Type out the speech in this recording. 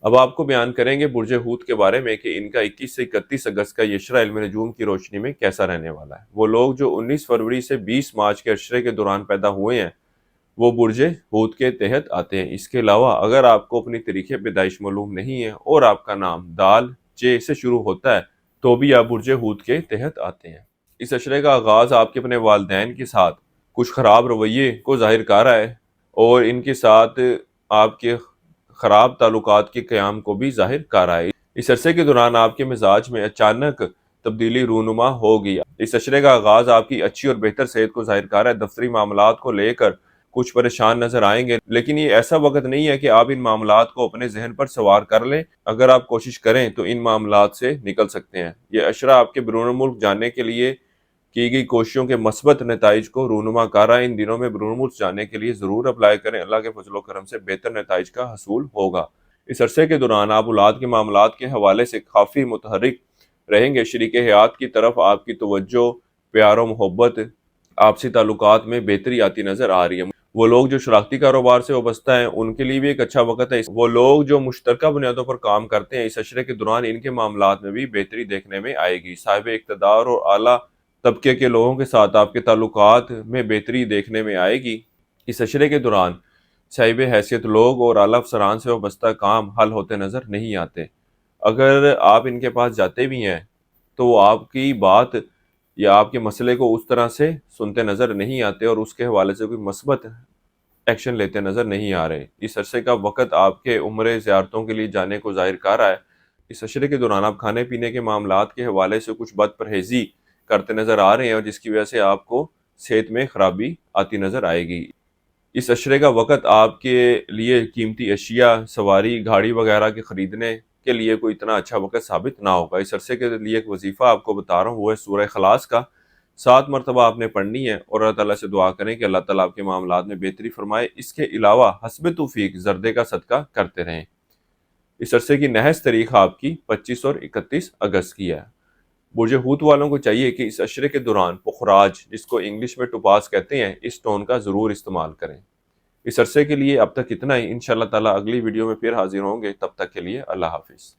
اب آپ کو بیان کریں گے برج حوت کے بارے میں کہ ان کا 21 سے 31 اگست کا یشرہ علم نجوم کی روشنی میں کیسا رہنے والا ہے۔ وہ لوگ جو 19 فروری سے 20 مارچ کے عشرے کے دوران پیدا ہوئے ہیں وہ برج حوت کے تحت آتے ہیں۔ اس کے علاوہ اگر آپ کو اپنی تاریخ پیدائش معلوم نہیں ہے اور آپ کا نام دال ج سے شروع ہوتا ہے تو بھی آپ برج حوت کے تحت آتے ہیں۔ اس عشرے کا آغاز آپ کے اپنے والدین کے ساتھ کچھ خراب رویے کو ظاہر کر رہا ہے اور ان کے ساتھ آپ کے خراب تعلقات کے قیام کو بھی ظاہر کر رہا ہے۔ اس عرصے کے دوران آپ کے مزاج میں اچانک تبدیلی رونما ہوگی۔ اس عشرے کا آغاز آپ کی اچھی اور بہتر صحت کو ظاہر کر رہا ہے۔ دفتری معاملات کو لے کر کچھ پریشان نظر آئیں گے، لیکن یہ ایسا وقت نہیں ہے کہ آپ ان معاملات کو اپنے ذہن پر سوار کر لیں۔ اگر آپ کوشش کریں تو ان معاملات سے نکل سکتے ہیں۔ یہ عشرہ آپ کے بیرون ملک جانے کے لیے کی گئی کوششوں کے مثبت نتائج کو رونما کر رہا ہے۔ ان دنوں میں بیرون ملک جانے کے لیے ضرور اپلائی کریں، اللہ کے فضل و کرم سے بہتر نتائج کا حصول ہوگا۔ اس عرصے کے دوران آپ اولاد کے معاملات کے حوالے سے کافی متحرک رہیں گے۔ شریک حیات کی طرف آپ کی توجہ، پیار و محبت، آپسی تعلقات میں بہتری آتی نظر آ رہی ہے۔ وہ لوگ جو شراکتی کاروبار سے وابستہ ہیں ان کے لیے بھی ایک اچھا وقت ہے۔ وہ لوگ جو مشترکہ بنیادوں پر کام کرتے ہیں اس عشرے کے دوران ان کے معاملات میں بھی بہتری دیکھنے میں آئے گی۔ صاحب اقتدار اور اعلیٰ طبقے کے لوگوں کے ساتھ آپ کے تعلقات میں بہتری دیکھنے میں آئے گی۔ اس عشرے کے دوران صاحب حیثیت لوگ اور اعلیٰ افسران سے وابستہ کام حل ہوتے نظر نہیں آتے۔ اگر آپ ان کے پاس جاتے بھی ہیں تو وہ آپ کی بات یا آپ کے مسئلے کو اس طرح سے سنتے نظر نہیں آتے اور اس کے حوالے سے کوئی مثبت ایکشن لیتے نظر نہیں آ رہے۔ اس عرصے کا وقت آپ کے عمرے زیارتوں کے لیے جانے کو ظاہر کر رہا ہے۔ اس عشرے کے دوران آپ کھانے پینے کے معاملات کے حوالے سے کچھ بد پرہیزی کرتے نظر آ رہے ہیں اور جس کی وجہ سے آپ کو صحت میں خرابی آتی نظر آئے گی۔ اس عشرے کا وقت آپ کے لیے قیمتی اشیاء، سواری، گاڑی وغیرہ کے خریدنے کے لیے کوئی اتنا اچھا وقت ثابت نہ ہوگا۔ اس عرصے کے لیے ایک وظیفہ آپ کو بتا رہا ہوں، وہ ہے سورہ اخلاص کا 7 مرتبہ آپ نے پڑھنی ہے اور اللہ تعالیٰ سے دعا کریں کہ اللہ تعالیٰ آپ کے معاملات میں بہتری فرمائے۔ اس کے علاوہ حسب توفیق زردے کا صدقہ کرتے رہیں۔ اس عرصے کی نحس تاریخ آپ کی 25 اور 31 اگست کی ہے۔ برج حوت والوں کو چاہیے کہ اس عشرے کے دوران پخراج، جس کو انگلش میں ٹوپاز کہتے ہیں، اس ٹون کا ضرور استعمال کریں۔ اس عرصے کے لیے اب تک اتنا ہی۔ انشاءاللہ تعالیٰ اگلی ویڈیو میں پھر حاضر ہوں گے، تب تک کے لیے اللہ حافظ۔